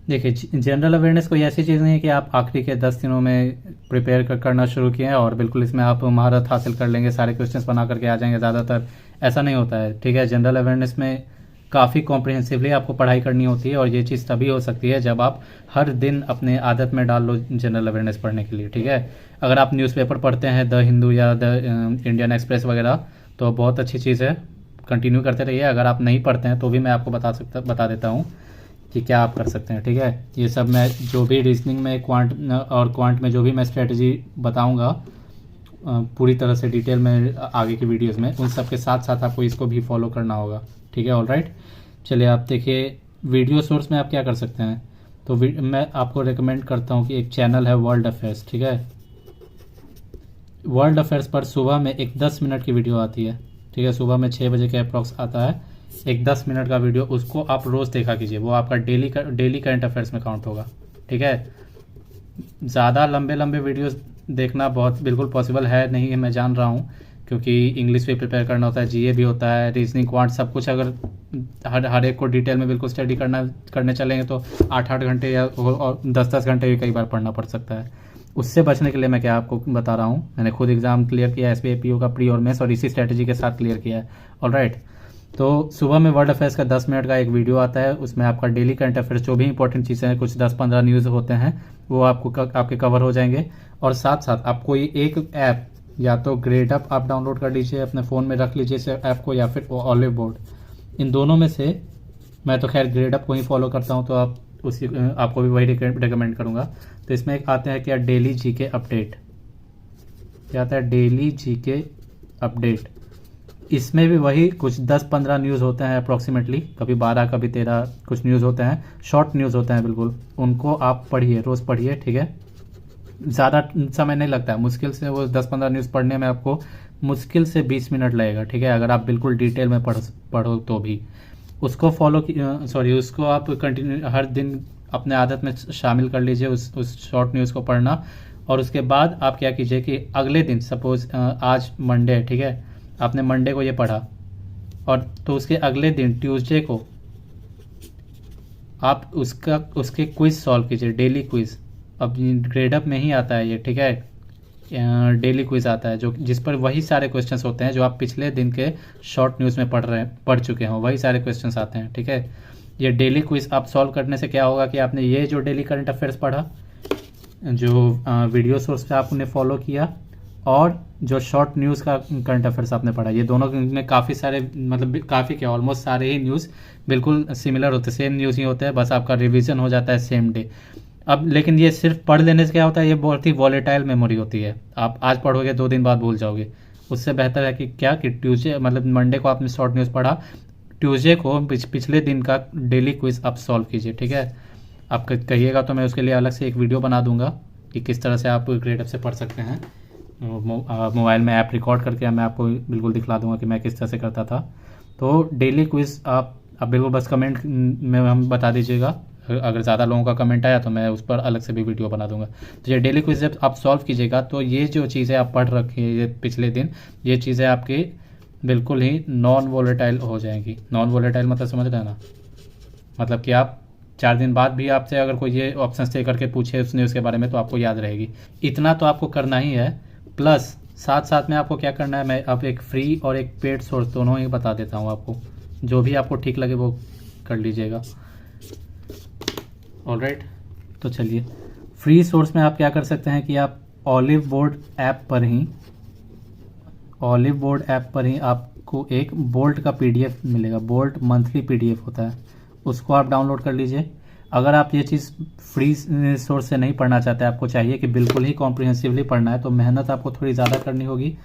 देखिए, general awareness कोई ऐसी चीज़ नहीं है कि आप आखिरी के 10 दिनों में प्रिपेयर करना शुरू किए हैं और बिल्कुल इसमें आप महारत हासिल कर लेंगे, सारे क्वेश्चंस बना करके आ जाएंगे। ज़्यादातर ऐसा नहीं होता है, ठीक है। जनरल अवेयरनेस में काफ़ी कॉम्प्रिहेंसिवली आपको पढ़ाई करनी होती है और ये चीज़ तभी हो सकती है जब आप हर दिन अपने आदत में डाल लो जनरल अवेयरनेस पढ़ने के लिए, ठीक है। अगर आप न्यूज़पेपर पढ़ते हैं, द हिंदू या द इंडियन एक्सप्रेस वगैरह, तो बहुत अच्छी चीज़ है, कंटिन्यू करते रहिए। अगर आप नहीं पढ़ते हैं तो भी मैं आपको बता देता हूँ कि क्या आप कर सकते हैं, ठीक है। ये सब मैं जो भी रीजनिंग में क्वांट में जो भी मैं स्ट्रेटजी बताऊंगा पूरी तरह से डिटेल में आगे की वीडियोस में, उन सब के साथ साथ आपको इसको भी फॉलो करना होगा, ठीक है। ऑलराइट, चलिए आप देखिए वीडियो सोर्स में आप क्या कर सकते हैं। तो मैं आपको रिकमेंड करता हूँ कि एक चैनल है वर्ल्ड अफेयर्स, ठीक है। वर्ल्ड अफेयर्स पर सुबह में एक 10 मिनट की वीडियो आती है, ठीक है। सुबह में 6 बजे के अप्रॉक्स आता है एक 10 मिनट का वीडियो, उसको आप रोज़ देखा कीजिए, वो आपका डेली करंट अफेयर्स में काउंट होगा, ठीक है। ज़्यादा लंबे लंबे वीडियोस देखना बहुत बिल्कुल पॉसिबल है नहीं है, मैं जान रहा हूँ, क्योंकि इंग्लिश भी प्रिपेयर करना होता है, जीए भी होता है, रीजनिंग क्वांट सब कुछ। अगर हर एक को डिटेल में बिल्कुल स्टडी करने चलेंगे तो 8-8 घंटे या और 10-10 घंटे भी कई बार पढ़ना पड़ सकता है। उससे बचने के लिए मैं क्या आपको बता रहा हूँ, मैंने खुद एग्जाम क्लियर किया एसबीआई पीओ का प्री और मेंस, और इसी स्ट्रेटजी के साथ क्लियर किया है। ऑलराइट, तो सुबह में वर्ल्ड अफेयर्स का 10 मिनट का एक वीडियो आता है, उसमें आपका डेली करंट अफेयर्स जो भी इंपॉर्टेंट चीज़ें हैं, कुछ 10-15 न्यूज़ होते हैं, वो आपके कवर हो जाएंगे। और साथ साथ आप कोई एक ऐप, या तो ग्रेड अप आप डाउनलोड कर लीजिए अपने फ़ोन में, रख लीजिए इस ऐप को, या फिर ऑलिव बोर्ड, इन दोनों में से मैं तो खैर ग्रेड अप को ही फॉलो करता हूँ, तो आप उसी आपको भी वही रिकमेंड करूँगा। तो इसमें एक आते हैं क्या, डेली जीके अपडेट, क्या आता है, डेली जीके अपडेट। इसमें भी वही कुछ 10-15 न्यूज़ होते हैं अप्रॉक्सीमेटली, कभी 12 कभी 13 कुछ न्यूज़ होते हैं, शॉर्ट न्यूज़ होते हैं बिल्कुल। उनको आप पढ़िए, रोज़ पढ़िए, ठीक है। ज़्यादा समय नहीं लगता है, मुश्किल से वो 10-15 न्यूज़ पढ़ने में आपको मुश्किल से 20 मिनट लगेगा, ठीक है, अगर आप बिल्कुल डिटेल में पढ़ो तो भी। उसको उसको आप कंटिन्यू हर दिन अपने आदत में शामिल कर लीजिए, उस शॉर्ट न्यूज़ को पढ़ना। और उसके बाद आप क्या कीजिए कि अगले दिन, सपोज आज मंडे है, ठीक है, आपने मंडे को ये पढ़ा, और तो उसके अगले दिन ट्यूसडे को आप उसके क्विज सॉल्व कीजिए, डेली क्विज। अब ग्रेडअप में ही आता है ये, ठीक है। डेली क्विज आता है जो जिस पर वही सारे क्वेश्चंस होते हैं जो आप पिछले दिन के शॉर्ट न्यूज़ में पढ़ चुके हो, वही सारे क्वेश्चंस आते हैं, ठीक है। ये डेली क्विज आप सॉल्व करने से क्या होगा कि आपने ये जो डेली करंट अफेयर्स पढ़ा, जो वीडियो सोर्स पे आपने फॉलो किया, और जो शॉर्ट न्यूज़ का करंट अफेयर्स आपने पढ़ा, ये दोनों में काफ़ी सारे, मतलब काफ़ी क्या, ऑलमोस्ट सारे ही न्यूज़ बिल्कुल सिमिलर होते हैं, सेम न्यूज़ ही होते हैं, बस आपका रिवीजन हो जाता है सेम डे। अब लेकिन ये सिर्फ पढ़ लेने से क्या होता है, ये बहुत ही वॉलेटाइल मेमोरी होती है, आप आज पढ़ोगे 2 दिन बाद भूल जाओगे। उससे बेहतर है कि क्या कि ट्यूसडे, मतलब मंडे को आपने शॉर्ट न्यूज़ पढ़ा, ट्यूसडे को पिछले दिन का डेली क्विज आप सॉल्व कीजिए, ठीक है। आप कहिएगा तो मैं उसके लिए अलग से एक वीडियो बना दूंगा कि किस तरह से आप ग्रेड अप से पढ़ सकते हैं। मोबाइल में ऐप रिकॉर्ड करके मैं आपको बिल्कुल दिखला दूंगा कि मैं किस तरह से करता था। तो डेली क्विज आप बिल्कुल बस कमेंट में हम बता दीजिएगा, अगर ज़्यादा लोगों का कमेंट आया तो मैं उस पर अलग से भी वीडियो बना दूंगा। तो ये डेली क्विज जब आप सॉल्व कीजिएगा तो ये जो चीज़ें आप पढ़ रखी है ये पिछले दिन, ये चीज़ें आपकी बिल्कुल ही नॉन वोलेटाइल हो जाएंगी। नॉन वोलेटाइल मतलब समझ रहे हैं ना, मतलब कि आप 4 दिन बाद भी आपसे अगर कोई ये ऑप्शन दे करके पूछे उस न्यूज़ के बारे में तो आपको याद रहेगी। इतना तो आपको करना ही है, प्लस साथ साथ में आपको क्या करना है, मैं अब एक फ्री और एक पेड सोर्स दोनों ही बता देता हूँ आपको, जो भी आपको ठीक लगे वो कर लीजिएगा। ऑलराइट, तो चलिए फ्री सोर्स में आप क्या कर सकते हैं कि आप ऑलिव बोर्ड ऐप पर ही आपको एक बोल्ट का पीडीएफ मिलेगा, बोल्ट मंथली पीडीएफ होता है, उसको आप डाउनलोड कर लीजिए। अगर आप ये चीज़ फ्री सोर्स से नहीं पढ़ना चाहते, आपको चाहिए कि बिल्कुल ही कॉम्प्रिहेंसिवली पढ़ना है, तो मेहनत आपको थोड़ी ज़्यादा करनी होगी,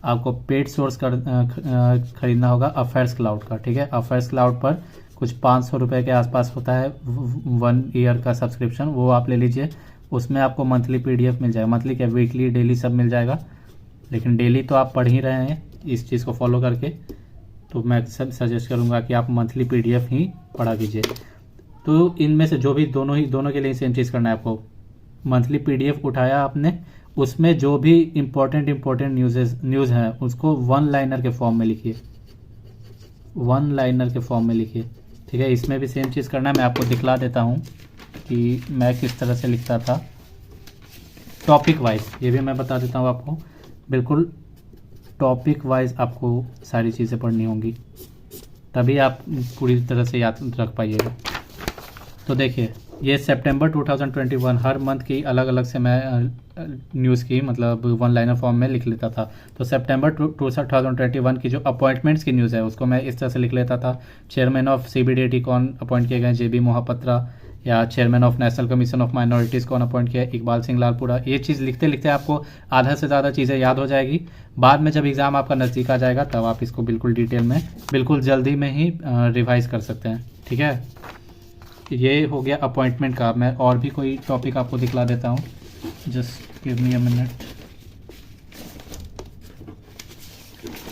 आपको पेड सोर्स खरीदना होगा अफेयर्स क्लाउड का, ठीक है। अफेयर्स क्लाउड पर कुछ 500 रुपये के आसपास होता है 1 ईयर का सब्सक्रिप्शन, वो आप ले लीजिए। उसमें आपको मंथली पीडीएफ मिल जाएगा, मंथली क्या वीकली डेली सब मिल जाएगा, लेकिन डेली तो आप पढ़ ही रहे हैं इस चीज़ को फॉलो करके, तो मैं सजेस्ट करूँगा कि आप मंथली पीडीएफ ही पढ़ा कीजिए। तो इनमें से जो भी दोनों के लिए सेम चीज़ करना है आपको, मंथली पीडीएफ उठाया आपने, उसमें जो भी इम्पोर्टेंट न्यूज़ हैं उसको 1 लाइनर के फॉर्म में लिखिए, 1 लाइनर के फॉर्म में लिखिए, ठीक है। इसमें भी सेम चीज़ करना है, मैं आपको दिखला देता हूँ कि मैं किस तरह से लिखता था टॉपिक वाइज, ये भी मैं बता देता हूँ आपको। बिल्कुल टॉपिक वाइज आपको सारी चीज़ें पढ़नी होंगी, तभी आप पूरी तरह से याद रख पाइएगा। तो देखिए, ये सितंबर 2021 हर मंथ की अलग अलग से मैं न्यूज़ की मतलब वन लाइनर फॉर्म में लिख लेता था। तो सितंबर 2021 की जो अपॉइंटमेंट्स की न्यूज़ है उसको मैं इस तरह से लिख लेता था। चेयरमैन ऑफ CBDT कौन अपॉइंट किए गए, JB मोहपत्रा, या chairman of national commission of minorities कौन अपॉइंट किया, इकबाल सिंह लालपुरा। ये चीज़ लिखते लिखते आपको आधा से ज़्यादा चीज़ें याद हो जाएगी। बाद में जब एग्ज़ाम आपका नज़दीक आ जाएगा तब आप इसको बिल्कुल डिटेल में बिल्कुल जल्दी में ही रिवाइज कर सकते हैं। ठीक है, ये हो गया अपॉइंटमेंट का। मैं और भी कोई टॉपिक आपको दिखला देता हूँ, just give me a minute.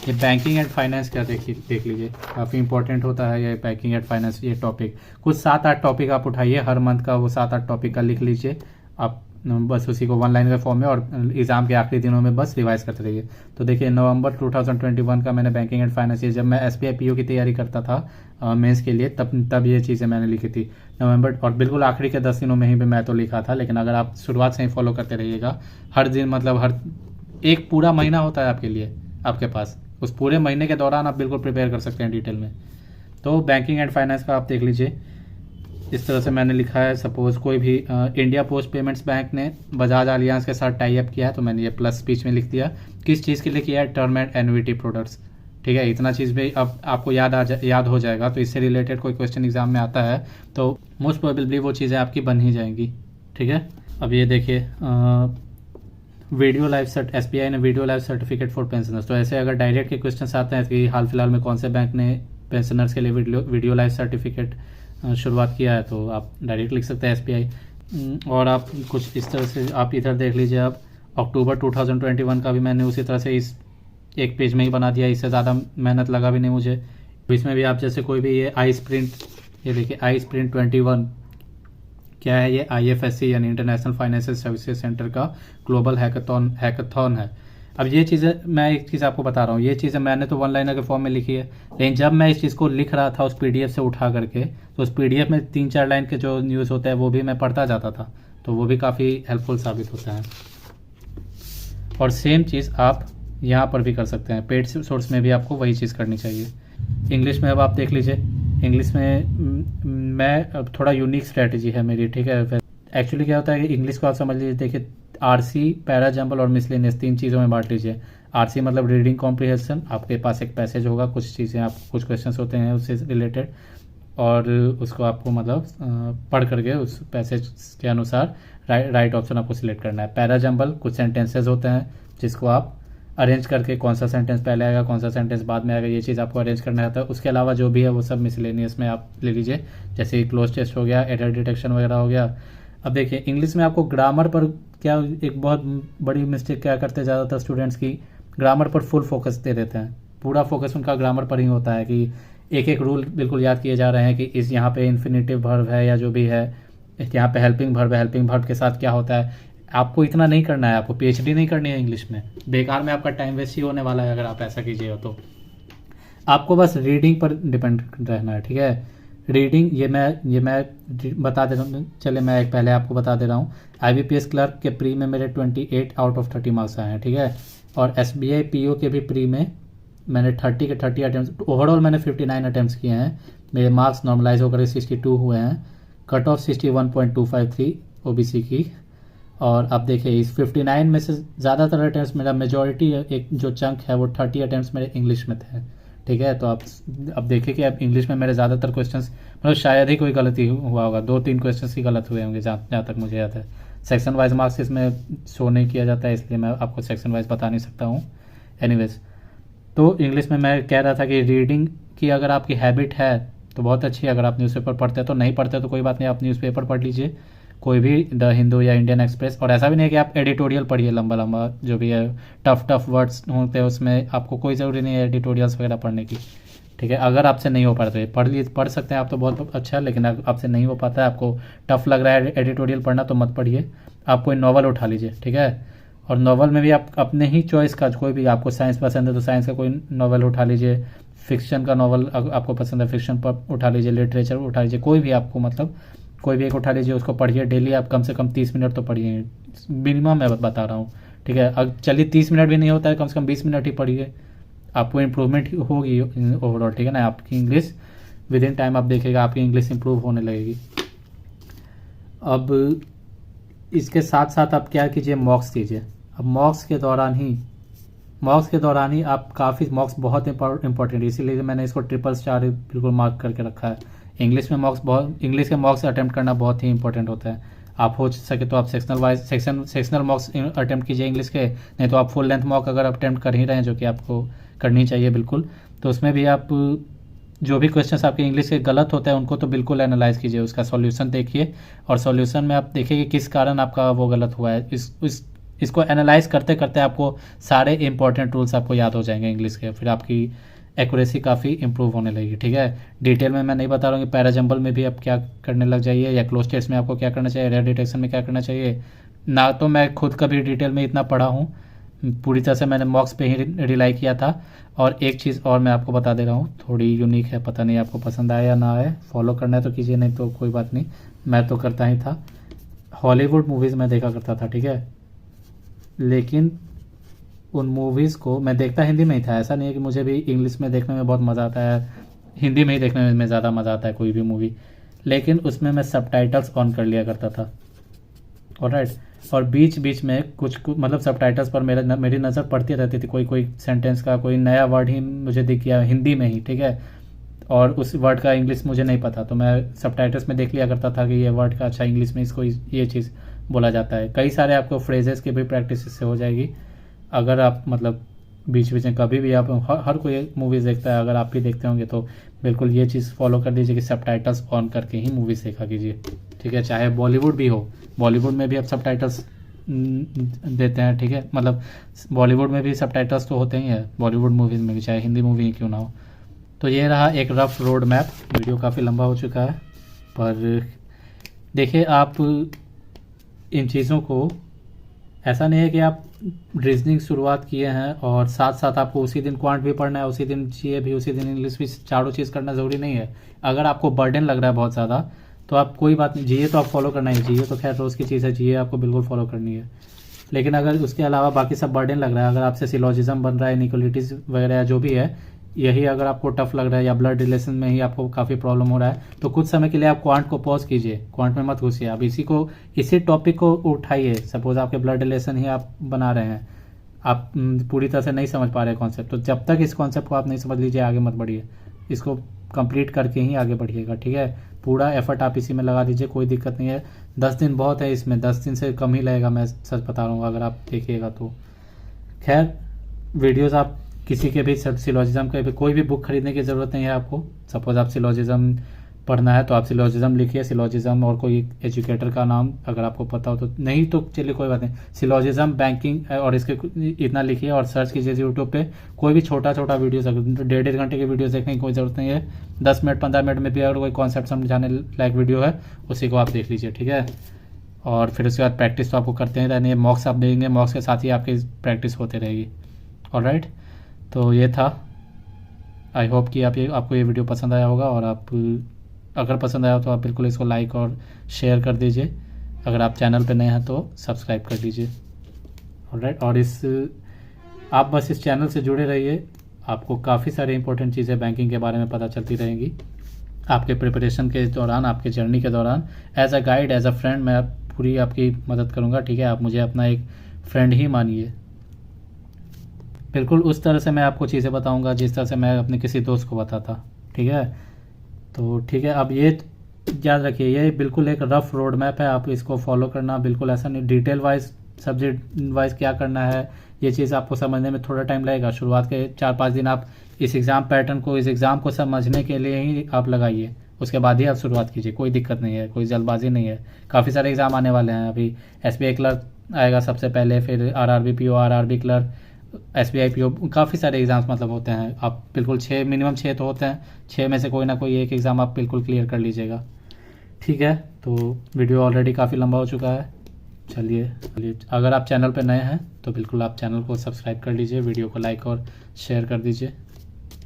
ये बैंकिंग एंड फाइनेंस का देख लीजिए, काफ़ी इंपॉर्टेंट होता है ये बैंकिंग एंड फाइनेंस। ये टॉपिक कुछ 7-8 टॉपिक आप उठाइए हर मंथ का, वो 7-8 टॉपिक का लिख लीजिए आप, बस उसी को वन लाइन के फॉर्म में, और एग्ज़ाम के आखिरी दिनों में बस रिवाइज करते रहिए। तो देखिए, नवंबर 2021 का मैंने बैंकिंग एंड फाइनेंस, ये जब मैं SBI PO की तैयारी करता था मेंस के लिए, तब ये चीज़ें मैंने लिखी थी नवंबर। और बिल्कुल आखिरी के 10 दिनों में ही मैं तो लिखा था, लेकिन अगर आप शुरुआत से ही फॉलो करते रहिएगा हर दिन, मतलब हर एक पूरा महीना होता है आपके लिए, आपके पास उस पूरे महीने के दौरान आप बिल्कुल प्रिपेयर कर सकते हैं डिटेल में। तो बैंकिंग एंड फाइनेंस का आप देख लीजिए, इस तरह से मैंने लिखा है। सपोज कोई भी इंडिया पोस्ट पेमेंट्स बैंक ने बजाज अलियांस के साथ टाई अप किया है, तो मैंने ये प्लस स्पीच में लिख दिया। किस चीज़ के लिए किया है, टर्म एंड एन्युइटी प्रोडक्ट्स। ठीक है, इतना चीज़ भी अब आपको याद हो जाएगा। तो इससे रिलेटेड कोई क्वेश्चन एग्जाम में आता है तो मोस्ट प्रोबेबली वो चीज़ें आपकी बन ही जाएंगी। ठीक है, अब ये देखिए, वीडियो लाइफ SBI ने video life certificate for pensioners. तो ऐसे अगर डायरेक्ट के क्वेश्चन आते हैं कि हाल फिलहाल में कौन से बैंक ने पेंशनर्स के लिए वीडियो लाइफ सर्टिफिकेट शुरुआत किया है, तो आप डायरेक्ट लिख सकते हैं SBI। और आप कुछ इस तरह से आप इधर देख लीजिए। अब अक्टूबर 2021 का भी मैंने उसी तरह से इस एक पेज में ही बना दिया, इससे ज़्यादा मेहनत लगा भी नहीं मुझे। इसमें भी आप जैसे कोई भी ये ये देखिए iSprint 21 क्या है, ये IFSC यानी इंटरनेशनल फाइनेंशियल सर्विसेज सेंटर का ग्लोबल हैकाथॉन है। अब ये चीज़ें, मैं एक चीज़ आपको बता रहा हूँ, ये चीज़ें मैंने तो वन लाइनर के फॉर्म में लिखी है, लेकिन जब मैं इस चीज़ को लिख रहा था उस PDF से उठा करके, तो उस PDF में 3-4 लाइन के जो न्यूज़ होता है वो भी मैं पढ़ता जाता था, तो वो भी काफ़ी हेल्पफुल साबित होता है। और सेम चीज़ आप यहाँ पर भी कर सकते हैं, पेड सोर्स में भी आपको वही चीज़ करनी चाहिए। इंग्लिश में अब आप देख लीजिए, इंग्लिश में मैं थोड़ा यूनिक स्ट्रेटजी है मेरी। ठीक है, एक्चुअली क्या होता है कि इंग्लिश को आप समझ लीजिए, देखिए RC, पैरा जंबल और मिसलेनियस 3 चीज़ों में बांट लीजिए। RC मतलब रीडिंग कॉम्प्रिहेंशन, आपके पास एक पैसेज होगा, कुछ चीज़ें आप कुछ क्वेश्चंस होते हैं उससे रिलेटेड, और उसको आपको मतलब पढ़ करके उस पैसेज के अनुसार राइट ऑप्शन आपको सिलेक्ट करना है। पैरा जंबल कुछ सेंटेंसेज होते हैं जिसको आप अरेंज करके कौन सा सेंटेंस पहले आएगा कौन सा सेंटेंस बाद में आएगा, ये चीज़ आपको अरेंज करना रहता है। उसके अलावा जो भी है वो सब मिसलेनियस में आप ले लीजिए, जैसे क्लोज टेस्ट हो गया, एरर डिटेक्शन वगैरह हो गया। अब देखिए, इंग्लिश में आपको ग्रामर पर क्या एक बहुत बड़ी मिस्टेक क्या करते हैं ज़्यादातर स्टूडेंट्स की, ग्रामर पर फुल फोकस दे देते हैं। पूरा फोकस उनका ग्रामर पर ही होता है कि एक एक रूल बिल्कुल याद किए जा रहे हैं कि इस यहाँ पे इन्फिनेटिव वर्ब है या जो भी है, यहाँ पे हेल्पिंग वर्ब है, हेल्पिंग वर्ब के साथ क्या होता है। आपको इतना नहीं करना है, आपको PhD नहीं करनी है इंग्लिश में, बेकार में आपका टाइम वेस्ट ही होने वाला है अगर आप ऐसा कीजिएगा। तो आपको बस रीडिंग पर डिपेंड रहना है। ठीक है, रीडिंग ये मैं बता दे रहा हूँ, चले मैं एक पहले आपको बता दे रहा हूँ। IBPS क्लर्क के प्री में मेरे 28 आउट ऑफ 30 मार्क्स आए हैं। ठीक है, और SBI PO के भी प्री में मैंने 30 के 30 अटैम्प्ट, ओवरऑल मैंने 59 अटैम्प्ट किए हैं। मेरे मार्क्स नॉर्मलाइज होकर 62 हुए हैं, कट ऑफ 61.25 थी OBC की। और अब देखिए, इस 59 में से ज़्यादातर अटैम्प्ट मेरा मेजॉरिटी एक जो चंक है वो 30 अटैम्प्ट मेरे इंग्लिश में थे। ठीक है, तो आप अब देखिए कि अब इंग्लिश में मेरे ज़्यादातर क्वेश्चंस, मतलब शायद ही कोई गलती हुआ होगा, 2-3 क्वेश्चंस ही गलत हुए होंगे जहाँ तक मुझे याद है। सेक्शन वाइज मार्क्स इसमें शो नहीं किया जाता है, इसलिए मैं आपको सेक्शन वाइज बता नहीं सकता हूँ। एनीवेज, तो इंग्लिश में मैं कह रहा था कि रीडिंग की अगर आपकी हैबिट है तो बहुत अच्छी है। अगर आप न्यूज़पेपर पढ़ते हैं तो नहीं पढ़ते तो कोई बात नहीं, आप न्यूज़पेपर पढ़ लीजिए, कोई भी द हिंदू या इंडियन एक्सप्रेस। और ऐसा भी नहीं है कि आप एडिटोरियल पढ़िए लंबा लंबा, जो भी है टफ वर्ड्स होते हैं उसमें आपको कोई ज़रूरी नहीं है एडिटोरियल्स वगैरह पढ़ने की। ठीक है, अगर आपसे नहीं हो पाता है पढ़ सकते हैं आप तो बहुत अच्छा है, लेकिन अगर आपसे नहीं हो पाता है, आपको टफ लग रहा है एडिटोरियल पढ़ना, तो मत पढ़िए, आप कोई नॉवल उठा लीजिए। ठीक है, और नॉवल में भी आप अपने ही चॉइस का, कोई भी, आपको साइंस पसंद है तो साइंस का कोई नॉवल उठा लीजिए, फिक्शन का नॉवल आपको पसंद है फिक्शन पर उठा लीजिए, लिटरेचर उठा लीजिए, कोई भी आपको मतलब कोई भी एक उठा लीजिए, उसको पढ़िए डेली। आप कम से कम 30 मिनट तो पढ़िए, मिनिमम मैं बता रहा हूँ, ठीक है। अब चलिए 30 मिनट भी नहीं होता है, कम से कम 20 मिनट ही पढ़िए, आपको इम्प्रूवमेंट होगी ओवरऑल, ठीक है ना। आपकी इंग्लिश विद इन टाइम आप देखिएगा आपकी इंग्लिश इंप्रूव होने लगेगी। अब इसके साथ साथ आप क्या कीजिए, मॉक्स दीजिए। अब मॉक्स के दौरान ही आप काफ़ी, मॉक्स बहुत इंपॉर्टेंट है, इसीलिए मैंने इसको 3 स्टार बिल्कुल मार्क करके रखा है। इंग्लिश के मॉक्स अटेम्प्ट करना बहुत ही इंपॉर्टेंट होता है। आप हो सके तो आप सेक्शनल मॉक्स अटेम्प्ट कीजिए इंग्लिश के, नहीं तो आप फुल लेंथ मॉक अगर अटेम्प्ट कर ही रहे हैं, जो कि आपको करनी चाहिए बिल्कुल, तो उसमें भी आप जो भी क्वेश्चंस आपके इंग्लिश के गलत होते हैं उनको तो बिल्कुल एनालाइज कीजिए, उसका सॉल्यूशन देखिए, और सॉल्यूशन में आप देखिए कि किस कारण आपका वो गलत हुआ है। इसको एनालाइज करते करते आपको सारे इंपॉर्टेंट रूल्स आपको याद हो जाएंगे इंग्लिश के, फिर आपकी एक्यूरेसी काफ़ी इंप्रूव होने लगेगी, ठीक है। डिटेल में मैं नहीं बता रहा हूँ कि पैराजम्बल में भी आप क्या करने लग जाइए, या क्लोज टेस्ट में आपको क्या करना चाहिए, रेयर डिटेक्शन में क्या करना चाहिए ना। तो मैं खुद कभी डिटेल में इतना पढ़ा हूँ, पूरी तरह से मैंने मॉक्स पे ही रिलाई किया था। और एक चीज़ और मैं आपको बता दे रहा हूँ, थोड़ी यूनिक है, पता नहीं आपको पसंद आए या ना आए, फॉलो करना है तो कीजिए, नहीं तो कोई बात नहीं, मैं तो करता ही था। हॉलीवुड मूवीज़ में देखा करता था, ठीक है, लेकिन उन मूवीज़ को मैं देखता हिंदी में ही था। ऐसा नहीं है कि मुझे भी इंग्लिश में देखने में बहुत मज़ा आता है, हिंदी में ही देखने में ज़्यादा मज़ा आता है कोई भी मूवी, लेकिन उसमें मैं सबटाइटल्स ऑन कर लिया करता था, ऑलराइट। और बीच बीच में कुछ मतलब सबटाइटल्स पर मेरी नज़र पड़ती रहती थी, कोई सेंटेंस का कोई नया वर्ड ही मुझे दिख गया हिंदी में ही, ठीक है, और उस वर्ड का इंग्लिश मुझे नहीं पता, तो मैं सबटाइटल्स में देख लिया करता था कि ये वर्ड का अच्छा इंग्लिश में इसको ये चीज़ बोला जाता है। कई सारे आपको फ्रेजेस की भी प्रैक्टिस इससे हो जाएगी, अगर आप मतलब बीच बीच में कभी भी आप हर कोई मूवीज़ देखता है, अगर आप भी देखते होंगे तो बिल्कुल ये चीज़ फॉलो कर दीजिए कि सबटाइटल्स ऑन करके ही मूवीज़ देखा कीजिए, ठीक है। चाहे बॉलीवुड भी हो, बॉलीवुड में भी आप सबटाइटल्स देते हैं, ठीक है, मतलब बॉलीवुड में भी सबटाइटल्स तो होते ही हैं बॉलीवुड मूवीज़ में भी, चाहे हिंदी मूवी ही क्यों ना हो। तो ये रहा एक रफ रोड मैप, वीडियो काफ़ी लंबा हो चुका है, पर देखिए आप इन चीज़ों को, ऐसा नहीं है कि आप रीजनिंग शुरुआत किए हैं और साथ साथ आपको उसी दिन क्वांट भी पढ़ना है, उसी दिन जीए भी, उसी दिन इंग्लिश भी, चारों चीज़ करना ज़रूरी नहीं है। अगर आपको बर्डन लग रहा है बहुत ज़्यादा तो आप कोई बात नहीं, जीए तो आप फॉलो करना ही, जीए तो खैर रोज़ की चीज़ है, जीए आपको बिल्कुल फॉलो करनी है। लेकिन अगर उसके अलावा बाकी सब बर्डन लग रहा है, अगर आपसे सिलोजिज्म बन रहा है, इनइक्वालिटीज़ वगैरह जो भी है, यही अगर आपको टफ लग रहा है, या ब्लड रिलेशन में ही आपको काफ़ी प्रॉब्लम हो रहा है, तो कुछ समय के लिए आप क्वांट को पॉज कीजिए, क्वांट में मत घुसिए, आप इसी टॉपिक को उठाइए। सपोज आपके ब्लड रिलेशन ही आप बना रहे हैं, आप पूरी तरह से नहीं समझ पा रहे कॉन्सेप्ट, तो जब तक इस कॉन्सेप्ट को आप नहीं समझ लीजिए आगे मत बढ़िए, इसको कंप्लीट करके ही आगे बढ़िएगा, ठीक है। पूरा एफर्ट आप इसी में लगा दीजिए, कोई दिक्कत नहीं है। 10 दिन बहुत है इसमें, 10 दिन से कम ही लगेगा, मैं सच बता रहा हूँ अगर आप देखिएगा तो। खैर वीडियोस आप किसी के भी सिलोजिज्म के भी कोई भी बुक खरीदने की ज़रूरत नहीं है आपको। सपोज आप सिलोजिज्म पढ़ना है तो आप सिलोजिज्म लिखिए, सिलोजिज्म और कोई एजुकेटर का नाम अगर आपको पता हो तो, नहीं तो चलिए कोई बात नहीं, सिलोजिज्म बैंकिंग और इसके इतना लिखिए और सर्च कीजिए यूट्यूब पे। कोई भी छोटा वीडियोस, अगर 1.5 घंटे की वीडियोस देखने की कोई ज़रूरत नहीं है, 10 मिनट 15 मिनट में भी अगर कोई कॉन्सेप्ट समझाने लायक वीडियो है उसी को आप देख लीजिए, ठीक है। और फिर उसके बाद प्रैक्टिस तो आपको करते ही रहनी है, मॉक्स आप देंगे, मॉक्स के साथ ही आपकी प्रैक्टिस होती रहेगी, ऑलराइट। तो ये था, आई होप कि आपको ये वीडियो पसंद आया होगा, और आप अगर पसंद आया तो आप बिल्कुल इसको लाइक और शेयर कर दीजिए। अगर आप चैनल पे नए हैं तो सब्सक्राइब कर दीजिए, ऑलराइट। और आप बस इस चैनल से जुड़े रहिए, आपको काफ़ी सारी इंपॉर्टेंट चीज़ें बैंकिंग के बारे में पता चलती रहेंगी आपके प्रिपरेशन के दौरान, आपके जर्नी के दौरान। As a guide, as a friend मैं पूरी आपकी मदद करूँगा, ठीक है। आप मुझे अपना एक फ्रेंड ही मानिए, बिल्कुल उस तरह से मैं आपको चीज़ें बताऊंगा जिस तरह से मैं अपने किसी दोस्त को बताता, ठीक है। तो ठीक है, अब ये याद रखिए, ये बिल्कुल एक रफ रोड मैप है, आप इसको फॉलो करना, बिल्कुल ऐसा नहीं डिटेल वाइज सब्जेक्ट वाइज क्या करना है, ये चीज़ आपको समझने में थोड़ा टाइम लगेगा। शुरुआत के 4-5 दिन आप इस एग्ज़ाम पैटर्न को, इस एग्ज़ाम को समझने के लिए ही आप लगाइए, उसके बाद ही आप शुरुआत कीजिए, कोई दिक्कत नहीं है, कोई जल्दबाजी नहीं है। काफ़ी सारे एग्ज़ाम आने वाले हैं, अभी SBI क्लर्क आएगा सबसे पहले, फिर RRB PO, RRB clerk, SBI PO, काफ़ी सारे एग्ज़ाम्स मतलब होते हैं। आप बिल्कुल मिनिमम 6 तो होते हैं, 6 में से कोई ना कोई एक एग्ज़ाम आप बिल्कुल क्लियर कर लीजिएगा, ठीक है। तो वीडियो ऑलरेडी काफ़ी लंबा हो चुका है, चलिए अगर आप चैनल पर नए हैं तो बिल्कुल आप चैनल को सब्सक्राइब कर लीजिए, वीडियो को लाइक और शेयर कर दीजिए,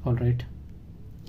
ऑलराइट।